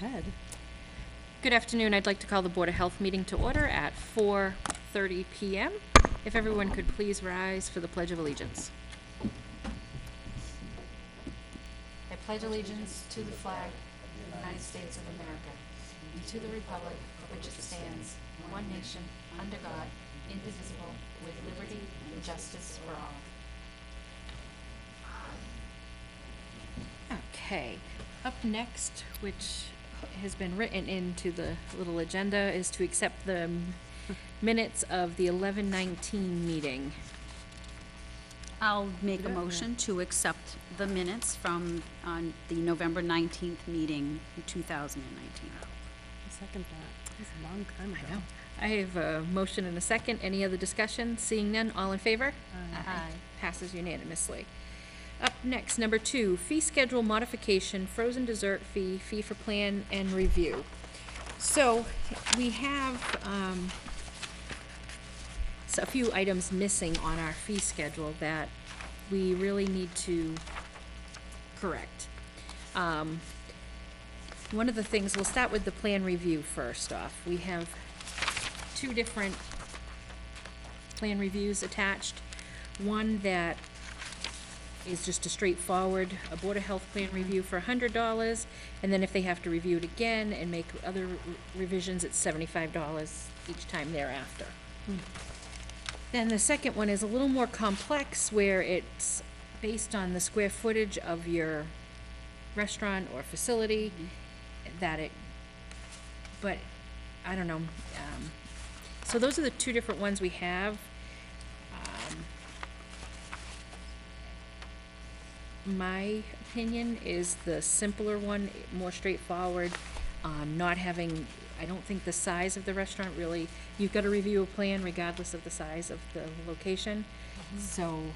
ahead. Good afternoon. I'd like to call the Board of Health meeting to order at 4:30 p.m. If everyone could please rise for the Pledge of Allegiance. I pledge allegiance to the flag of the United States of America and to the republic for which it stands, one nation, under God, indivisible, with liberty and justice for all. Okay, up next, which has been written into the little agenda, is to accept the minutes of the 11/19 meeting. I'll make a motion to accept the minutes from the November 19th meeting in 2019. Second that. That's a long time ago. I know. I have a motion and a second. Any other discussion? Seeing none, all in favor? Aye. Passes unanimously. Up next, number 2, fee schedule modification, frozen dessert fee, fee for plan and review. So we have a few items missing on our fee schedule that we really need to correct. One of the things, we'll start with the plan review first off. We have 2 different plan reviews attached. One that is just a straightforward, a Board of Health plan review for $100, and then if they have to review it again and make other revisions, it's $75 each time thereafter. Then the second one is a little more complex, where it's based on the square footage of your restaurant or facility, but I don't know. So those are the 2 different ones we have. My opinion is the simpler one, more straightforward, not having, I don't think the size of the restaurant really, you've got to review a plan regardless of the size of the location, so.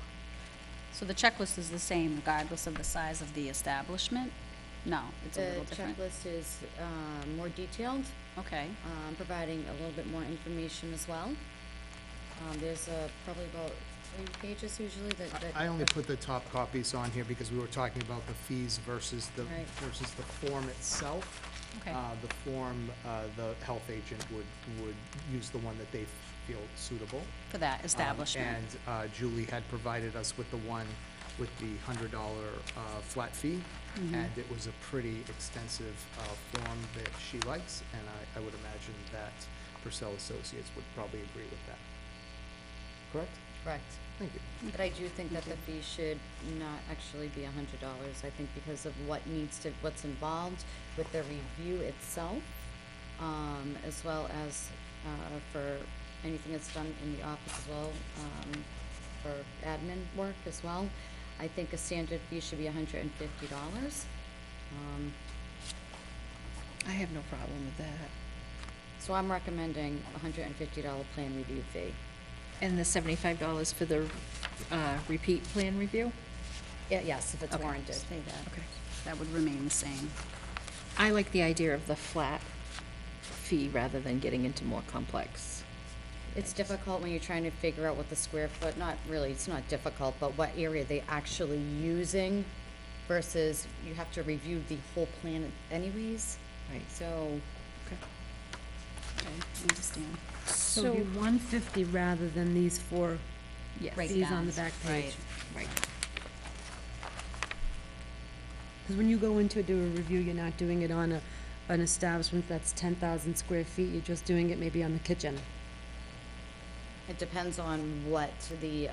So the checklist is the same regardless of the size of the establishment? No, it's a little different. The checklist is more detailed, Okay. providing a little bit more information as well. There's probably about 3 pages usually that. I only put the top copies on here because we were talking about the fees versus the Right. form itself. Okay. The form, the health agent would use the one that they feel suitable. For that establishment. And Julie had provided us with the one with the $100 flat fee. And it was a pretty extensive form that she likes, and I would imagine that Purcell Associates would probably agree with that. Correct? Correct. Thank you. But I do think that the fee should not actually be $100. I think because of what's involved with the review itself, as well as for anything that's done in the office as well, for admin work as well. I think a standard fee should be $150. I have no problem with that. So I'm recommending a $150 plan review fee. And the $75 for the repeat plan review? Yes, if it's Okay. warranted. Say that. Okay. That would remain the same. I like the idea of the flat fee rather than getting into more complex. It's difficult when you're trying to figure out what the square foot, not really, it's not difficult, but what area they actually using versus you have to review the whole plan anyways. Right. So, Okay, I understand. So it'd be 150 rather than these 4 Yes. fees on the back page. Right. Right. Because when you go in to do a review, you're not doing it on an establishment that's 10,000 square feet, you're just doing it maybe on the kitchen. it depends on what the,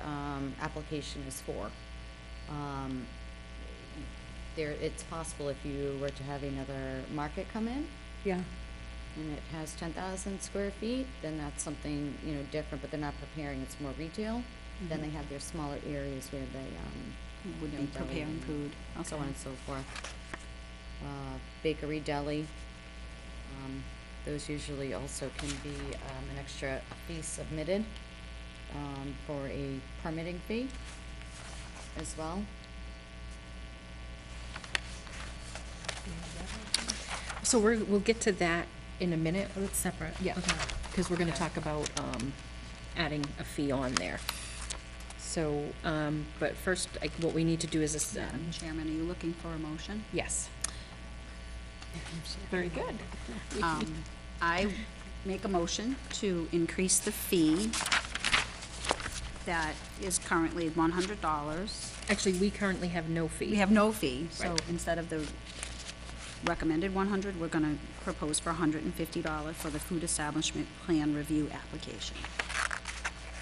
application is for. It's possible if you were to have another market come in Yeah. and it has 10,000 square feet, then that's something, different, but they're not preparing, it's more retail. Then they have their smaller areas where they, Would you be know, deli preparing and food. so Okay. on and so forth. Bakery, deli, those usually also can be an extra fee submitted for a permitting fee as well. So we'll get to that in a minute. Oh, it's separate. Yeah, Okay. because we're gonna talk about, adding a fee on there. So, but first, what we need to do is, Madam Chairman, are you looking for a motion? yes. Very good. I make a motion to increase the fee that is currently $100. Actually, we currently have no fee. We have no fee, so Right. instead of the recommended 100, we're gonna propose for $150 for the food establishment plan review application.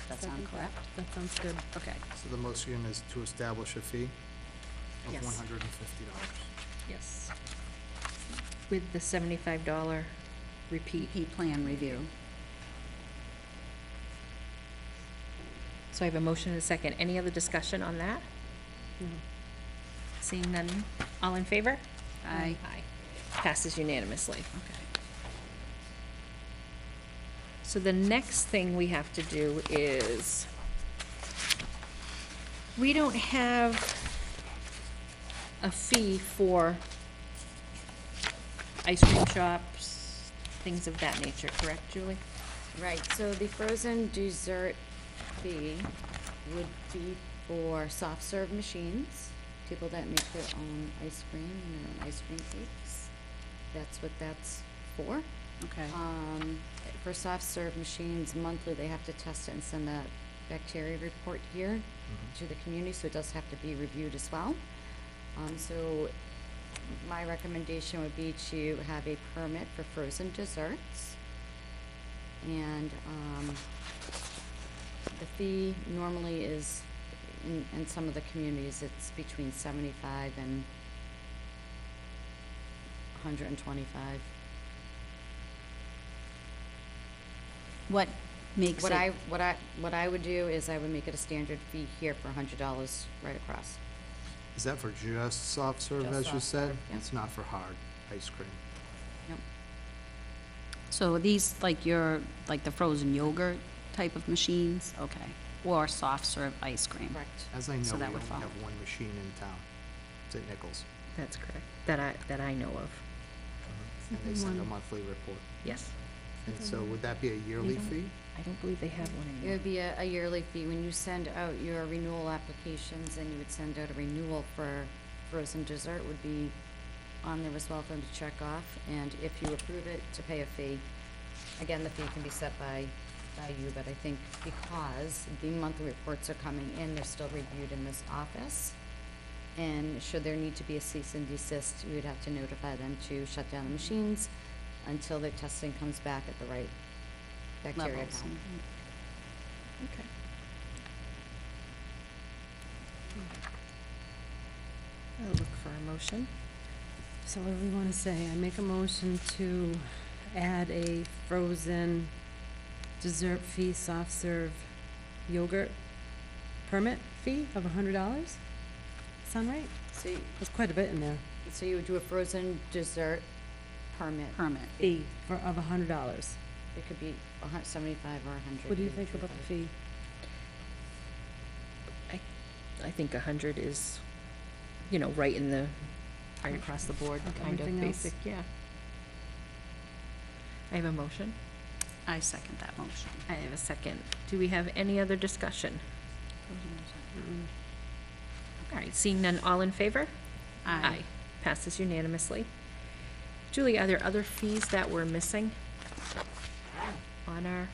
That sound correct? That sounds good. Okay. So the motion is to establish a fee of Yes. $150. Yes. With the $75 repeat. Repeat plan review. So I have a motion and a second. Any other discussion on that? No. Seeing none, all in favor? Aye. Aye. Passes unanimously. Okay. So the next thing we have to do is, we don't have a fee for ice cream shops, things of that nature, correct, Julie? Right, so the frozen dessert fee would be for soft serve machines, people that make their own ice cream and their own ice cream cakes. That's what that's for. Okay. For soft serve machines, monthly, they have to test it and send a bacteria report here to the community, so it does have to be reviewed as well. So my recommendation would be to have a permit for frozen desserts. And, the fee normally is, in some of the communities, it's between 75 and 125. What makes What it, what I would do is I would make it a standard fee here for $100 right across. Is that for just soft serve, Just as you soft said? serve, yeah. It's not for hard ice cream. Yep. so these, like like the frozen yogurt type of machines? Okay. Or soft serve ice cream? Correct. As I know, So we that only would follow. have one machine in town. It's at Nichols. That's correct, that I know of, And they send a One. monthly report. yes. And so would that be a yearly don't- fee? I don't believe they have one It anymore. would be a yearly fee. When you send out your renewal applications, and you would send out a renewal for frozen dessert, would be on there as well for them to check off. And if you approve it, to pay a fee. Again, the fee can be set by you, but I think because the monthly reports are coming in, they're still reviewed in this office. And should there need to be a cease and desist, we would have to notify them to shut down the machines until their testing comes back at the right bacteria Levels. count. Okay. I'll look for a motion. So what do we wanna say? I make a motion to add a frozen dessert fee, soft serve yogurt permit fee of $100? Sound right? So, you- There's quite a bit in there. so you would do a frozen dessert permit. Permit. Fee of $100. It could be 75 or 100. What do you think about the fee? I think 100 is, right in the, right across the board, Like kind of everything else? basic, yeah. I have a motion. I second that motion. I have a second. Do we have any other discussion? All right, seeing none, all in favor? Aye. Passes unanimously. Julie, are there other fees that we're missing on our?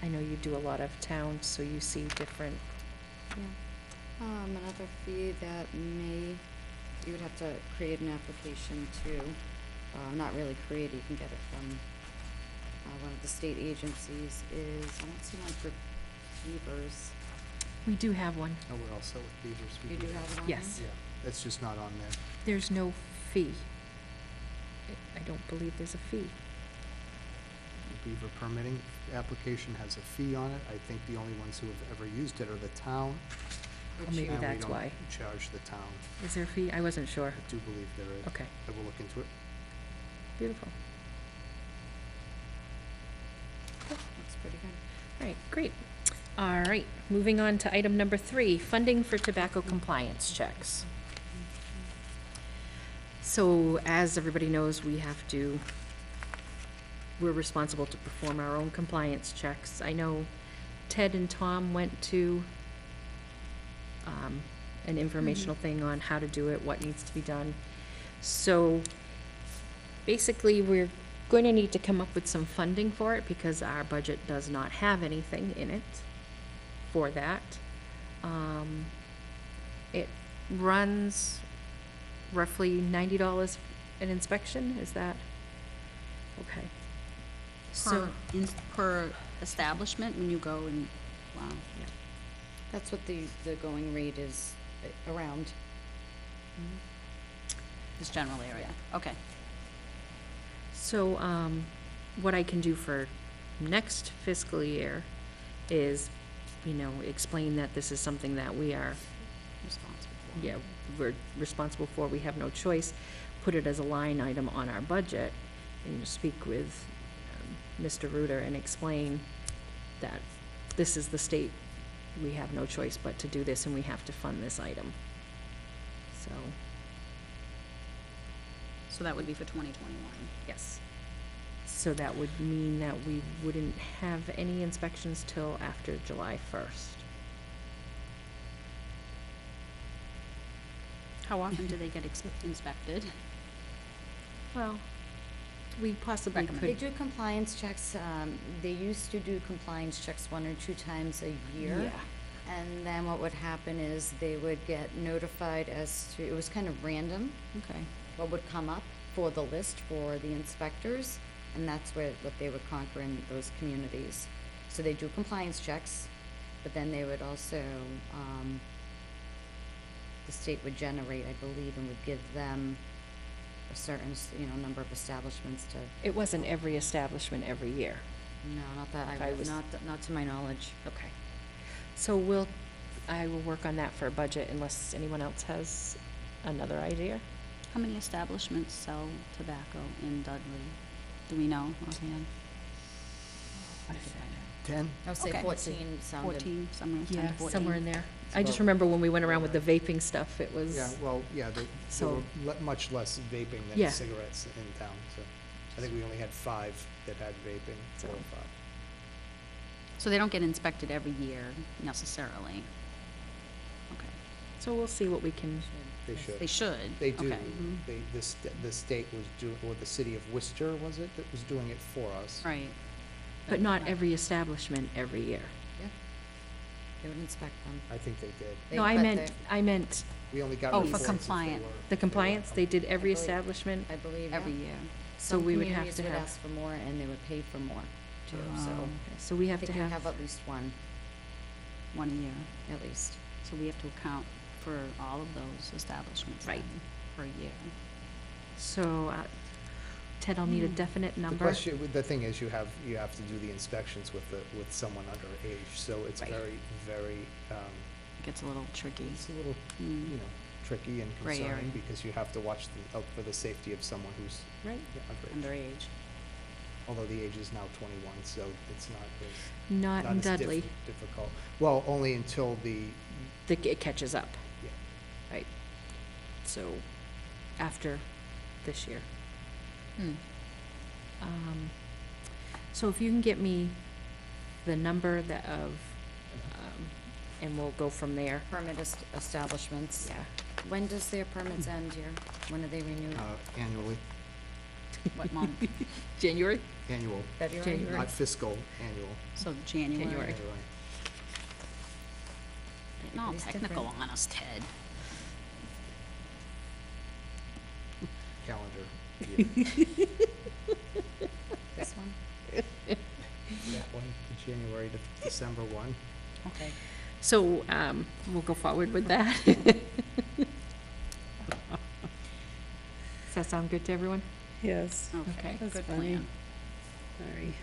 I know you do a lot of towns, so you see different, Yeah. Another fee that you would have to create an application to, not really create, you can get it from, one of the state agencies is, I don't see one for beavers. we do have one. Oh, we're all set with beavers. We You do have it on there? Yes. Yeah, that's just not on there. There's no fee. I don't believe there's a fee. The beaver permitting application has a fee on it. I think the only ones who have ever used it are the town. Or maybe and we that's don't why. charge the town. Is there a fee? I wasn't sure. I do believe there is. Okay, I will look into it. beautiful. That's pretty good. All right, great. All right, moving on to item number 3, funding for tobacco compliance checks. So as everybody knows, we're responsible to perform our own compliance checks. I know Ted and Tom went to an informational thing on how to do it, what needs to be done. So basically, we're going to need to come up with some funding for it because our budget does not have anything in it for that. It runs roughly $90 an inspection, is that? Okay. So, Per establishment, when you go and, wow. That's what the going rate is around. This general area, okay. so, what I can do for next fiscal year is, explain that this is something that we are, Responsible for. yeah, we're responsible for, we have no choice, put it as a line item on our budget, and speak with Mr. Reuter and explain that this is the state, we have no choice but to do this, and we have to fund this item. So that would be for 2021. Yes. So that would mean that we wouldn't have any inspections till after July 1st. How often do they get inspected? Well, we possibly Recommend. They could. do compliance checks, they used to do compliance checks 1 or 2 times a year. Yeah. And then what would happen is they would get notified as to, it was kind of random, Okay. what would come up for the list for the inspectors, and that's what they would conquer in those communities. So they do compliance checks, but then they would also, the state would generate, I believe, and would give them a certain, number of establishments to, It wasn't every establishment every year. no, not that I was- not to my knowledge. Okay. So I will work on that for a budget unless anyone else has another idea. How many establishments sell tobacco in Dudley? Do we know offhand? 10? I would say Okay. 14 sounded. 14, somewhere 10 to Yeah, 14. somewhere in there. I just So- remember when we went around with the vaping stuff, it was. Yeah, well, yeah, there So- were much less vaping Yeah. than cigarettes in town, so I think we only had 5 that had vaping, 4 or 5. So they don't get inspected every year necessarily? Okay. So we'll see what we can, They should. They should? They do. Okay. The state was doing, or the city of Worcester, was it, that was doing it for us? Right. but not every establishment every year. Yeah. They would inspect them. I think they did. No, I meant We only got Oh, for reports if they compliant. were- the they were compliance, they did every I believe- establishment, I believe, Every yeah. year. so we would have Some to communities would have, ask for more, and they would pay for more, too, Oh. so. so we I have to think we have have, at least one, One a year. at least. So we have to account for all of those establishments Right. then per year. so, Ted, I'll need a definite The number. question, the thing is, you have to do the inspections with someone under age, so it's Right. very, very, It gets a little tricky. it's a little, Mm. tricky and Gray area. concerning, because you have to watch out for the safety of someone who's Right. underage. Underage. Although the age is now 21, so it's not Not in as Dudley, difficult. Well, only until it catches up, yeah. right? So, after this year. Hmm. So if you can get me the number and we'll go from there. Permit establishments. Yeah. When does their permits end here? When are they renewed? Annually, What month? January? annual, February? January. not fiscal, annual. So January. January. Getting all It's technical different. on us, Ted. Calendar year. This one? That one, January to December 1. Okay. So, we'll go forward with that. Does that sound good to everyone? Yes. Okay. That's Good fine. plan. Sorry.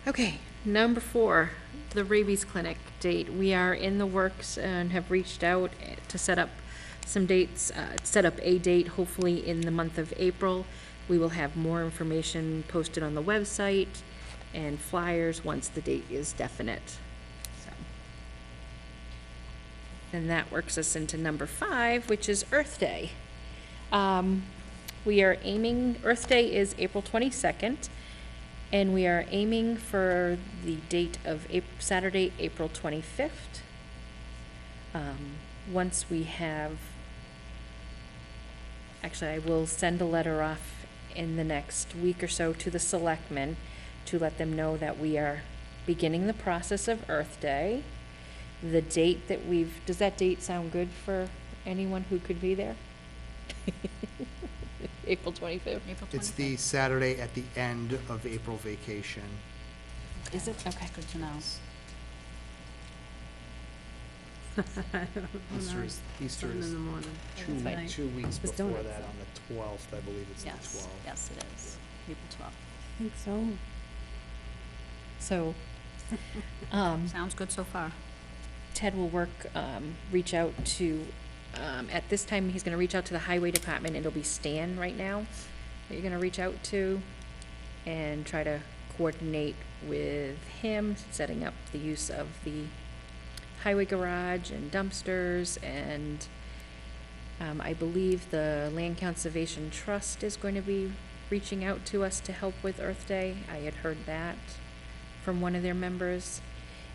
Okay, number 4, the rabies clinic date. We are in the works and have reached out to set up some dates, set up a date, hopefully in the month of April. We will have more information posted on the website and flyers once the date is definite. So. Then that works us into number 5, which is Earth Day. We are aiming, Earth Day is April 22nd. And we are aiming for the date of Saturday, April 25th. once we have, actually, I will send a letter off in the next week or so to the selectmen to let them know that we are beginning the process of Earth Day. The date that does that date sound good for anyone who could be there? April 25th? April 25th. It's the Saturday at the end of April vacation. Is it? Okay. Good to know. Easter Something is in the morning. two, That's right. 2 weeks It's before donuts, that, though. on the 12th, I believe it's the Yes, 12th. yes, it is. April 12th. I think so. So, Sounds good so far. Ted will reach out to, at this time, he's gonna reach out to the highway department. It'll be Stan right now that you're gonna reach out to and try to coordinate with him, setting up the use of the highway garage and dumpsters, and I believe the Land Conservation Trust is going to be reaching out to us to help with Earth Day. I had heard that from one of their members.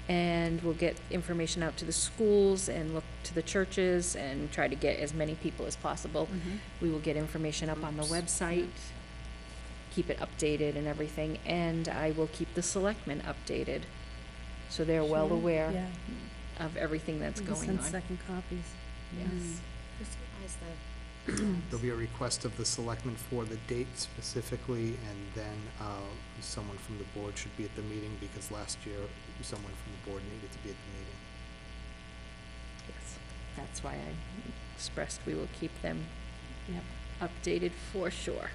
And we'll get information out to the schools and look to the churches and try to get as many people as possible. We will get information up on the website, keep it updated and everything, and I will keep the selectmen updated. So they're well Sure, aware yeah. of everything that's We can going send on. second copies. Yes. Who's supervised that? There'll be a request of the selectmen for the date specifically, and then someone from the board should be at the meeting, because last year, someone from the board needed to be at the meeting. Yes, that's why I expressed we will keep them Yep. updated for sure.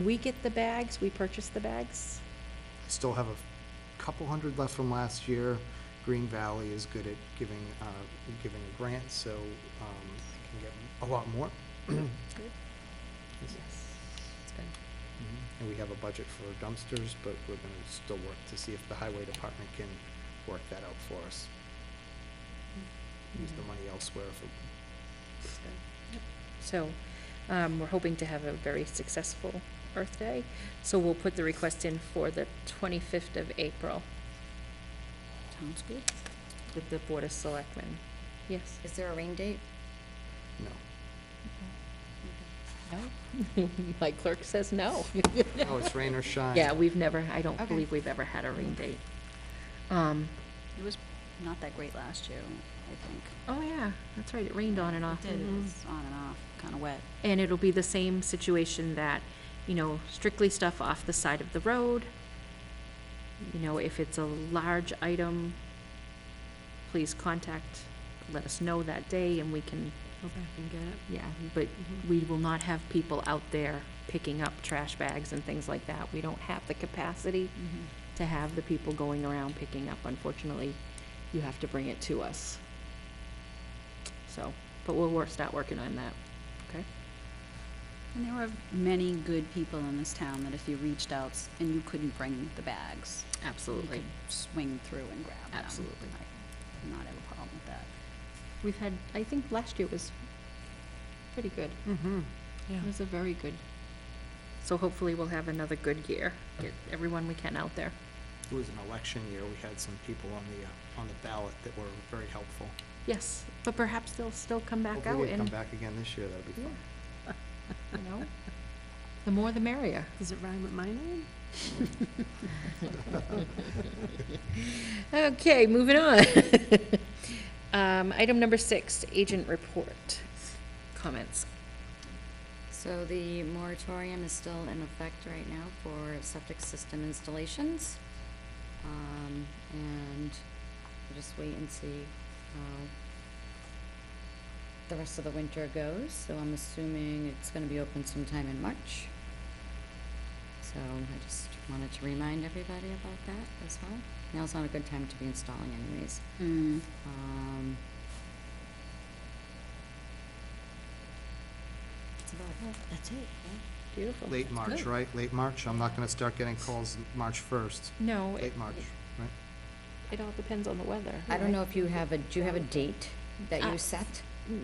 We get the bags, we purchase the bags. I still have a couple hundred left from last year. Green Valley is good at giving a grant, so I can get a lot more. Good. Yes. Yes, it's good. And we have a budget for dumpsters, but we're gonna still work to see if the highway department can work that out for us. Use the money elsewhere for. So, we're hoping to have a very successful Earth Day, so we'll put the request in for the 25th of April Sounds good. with the Board of Selectmen. Yes? Is there a rain date? No. No? My clerk says no. Oh, it's rain or shine. Yeah, I don't Okay. believe we've ever had a rain date. It was not that great last year, I think. Oh, yeah, that's right, it rained on and off. It did, it was on and off, kind of wet. And it'll be the same situation that, strictly stuff off the side of the road. If it's a large item, please let us know that day and we can, Go back and get it. yeah, but we will not have people out there picking up trash bags and things like that. We don't have the capacity to have the people going around picking up. Unfortunately, you have to bring it to us. So, but we'll start working on that, okay? And there are many good people in this town that if you reached out and you couldn't bring the bags, you Absolutely. could swing through and grab them. Absolutely. I do not have a problem with that. We've had, I think last year was pretty good. Mm-hmm. Yeah. It was a very good. So hopefully we'll have another good year. Get everyone we can out there. It was an election year. We had some people on the ballot that were very helpful. Yes, but perhaps they'll still come back out Hopefully they come and, back again this year. That'd be fun. the more the merrier. Does it rhyme with my name? Okay, moving on. Item number 6, agent report. Comments. So the moratorium is still in effect right now for septic system installations. And we'll just wait and see how the rest of the winter goes. So I'm assuming it's gonna be open sometime in March. So I just wanted to remind everybody about that as well. Now's not a good time to be installing anyways. That's about it. That's it. Beautiful. Late March, Good. right? Late March? I'm not gonna start getting calls March 1st. No, Late March, right? it all depends on the weather. I don't know if you have do you have a date that you Uh, set?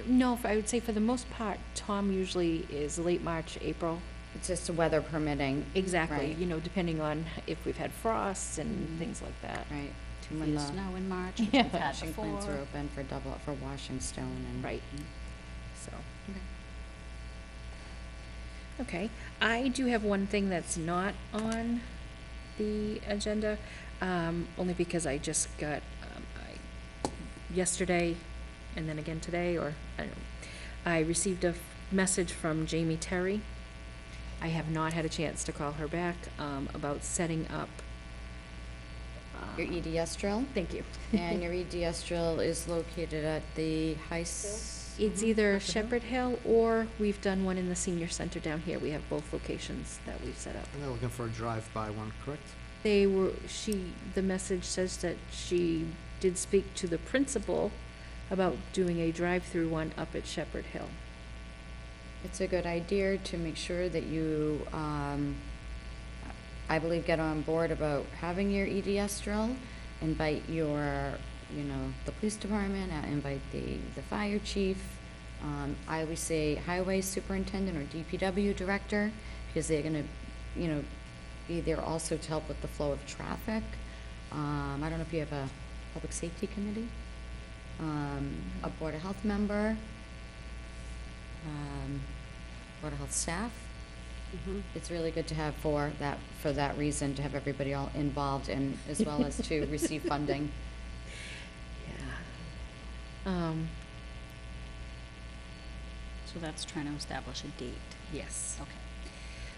No, I would say for the most part, Tom usually is late March, April It's just weather permitting, Exactly, Right. you know, depending on if we've had frosts and things like that. right? Feet When of the snow in March, which Yeah. we've had washing plants are before. open for washing stone and. Right, so. Okay. Okay, I do have one thing that's not on the agenda, only because I just got, yesterday, and then again today, or, I don't know, I received a message from Jamie Terry. I have not had a chance to call her back, about setting up. Your EDS drill, Thank you. and your EDS drill is located at the high It's either Shepherd Hill, or we've done one in the senior center down here. We have both locations that we've set up. And they're looking for a drive-by one, correct? The message says that she did speak to the principal about doing a drive-through one up at Shepherd Hill. It's a good idea to make sure that you, I believe, get on board about having your EDS drill, invite your, the police department, invite the fire chief. I always say highway superintendent or DPW director, because they're gonna, be there also to help with the flow of traffic. I don't know if you have a public safety committee, a board of health member, board of health staff. It's really good to have for that reason, to have everybody all involved, and as well as to receive funding. Yeah. So that's trying to establish a date. Yes. Okay.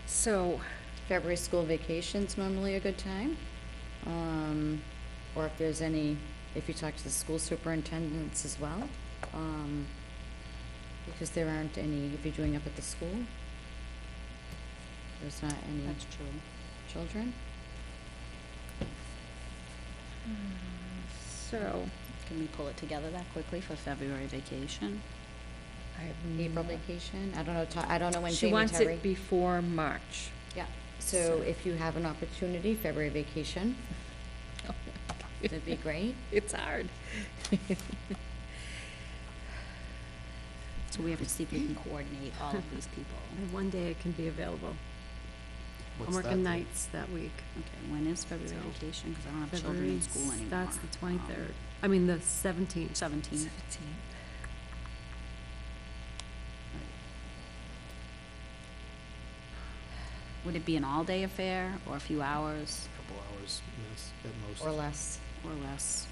So, February school vacation's normally a good time. Or if you talk to the school superintendents as well, because there aren't any, if you're doing up at the school, there's not any That's true. children. so, Can we pull it together that quickly for February vacation? I have April no- vacation, I don't know when She Jamie wants Terry. it before March. Yeah, So- so if you have an opportunity, February vacation, that'd be great. It's hard. So we have to see if we can coordinate all of these people. And one day it can be available. I'm What's that working date? nights that week. Okay, when is February So, vacation? Because I don't have children February in school anymore. starts the 23rd. I mean, the 17th. 17th. 17. Would it be an all-day affair or a few hours Couple hours, yes, at most. Or less. or less?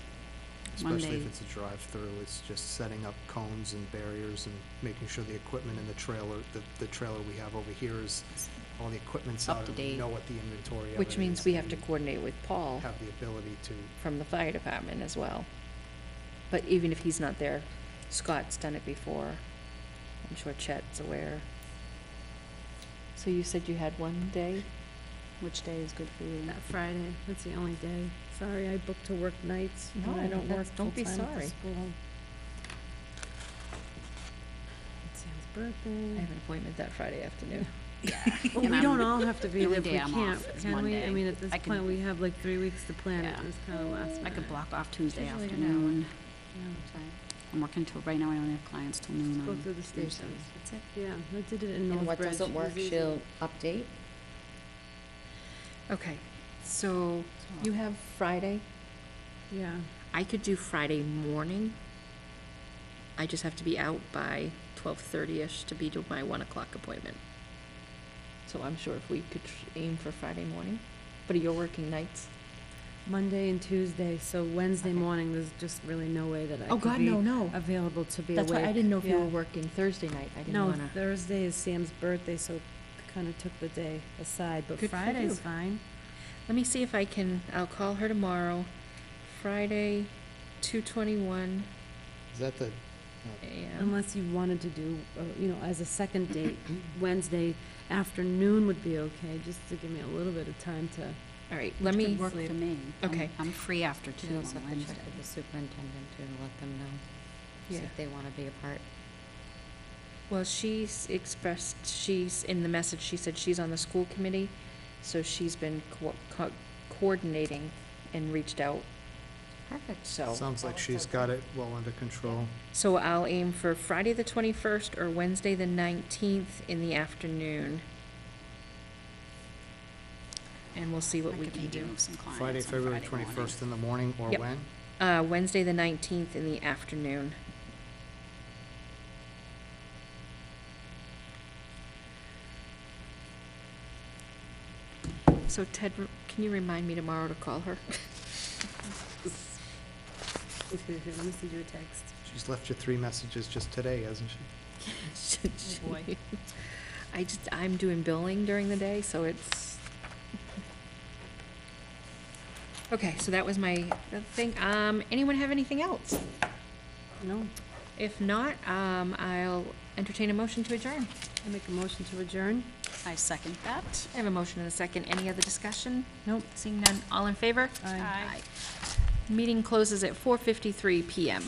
Especially Monday. if it's a drive-through, it's just setting up cones and barriers and making sure the equipment in the trailer, the trailer we have over here is, all the equipment's Up out to and we date. know what the inventory of it Which means is, we have and to coordinate with Paul have the ability to, from the fire department as well. But even if he's not there, Scott's done it before. I'm sure Chet's aware. So you said you had one day? Which day is good for you? That Friday, that's the only day. Sorry, I booked to work nights, and No, I don't work that's- don't be full-time at the sorry. school. It's Sam's I birthday. have an appointment that Friday afternoon. Well, And we I'm- don't all have to be the there only if we day I'm can't, off is can we? I Monday. mean, at this I can- point, we have like 3 weeks to plan it, Yeah. it's kinda last minute. I could block off Tuesday Usually an afternoon. Yeah. I'm working till, right now I only have clients till noon Go on through the Tuesdays. stations. That's it. Yeah, I did it in And what Northbridge. doesn't It work, was easy. she'll update. Okay, so you have Friday? Yeah, I could do Friday morning. I just have to be out by 12:30-ish to be to my 1 o'clock appointment. So I'm sure if we could aim for Friday morning, but you're working nights? Monday and Tuesday, so Wednesday Okay. morning, there's just really no way that I Oh, could God, be no. available to be That's awake. why I didn't know if you Yeah. were working Thursday night. I didn't No, wanna. Thursday is Sam's birthday, so kinda took the day aside, but Good for Friday's you. fine. Let me see if I'll call her tomorrow. Friday, 2:21 is that the, AM. Unless you wanted to do, as a second date, Wednesday afternoon would be okay, just to give me a little bit of time to, All right, Which let me, could work for me. Okay. I'm free after You 2 also on have to check Wednesday. with the superintendent to let them know, see Yeah. if they wanna be a part. well, she's in the message, she said she's on the school committee, so she's been coordinating and reached out, Perfect. so. sounds like she's got it well under control. So I'll aim for Friday the 21st or Wednesday the 19th in the afternoon. and we'll see what I we could can maybe do. move some clients Friday, on February Friday morning. 21st in the morning, or Yep. when? Wednesday, the 19th in the afternoon. So Ted, can you remind me tomorrow to call her? Let me send you a text. She's left you 3 messages just today, hasn't she? Oh, boy. I'm doing billing during the day, so it's. Okay, so that was my thing. Anyone have anything else? No, If not, I'll entertain a motion to adjourn. I make a motion to adjourn? I second that. I have a motion and a second. Any other discussion? Nope. Seeing none, all in favor? Aye. Meeting closes at 4:53 PM.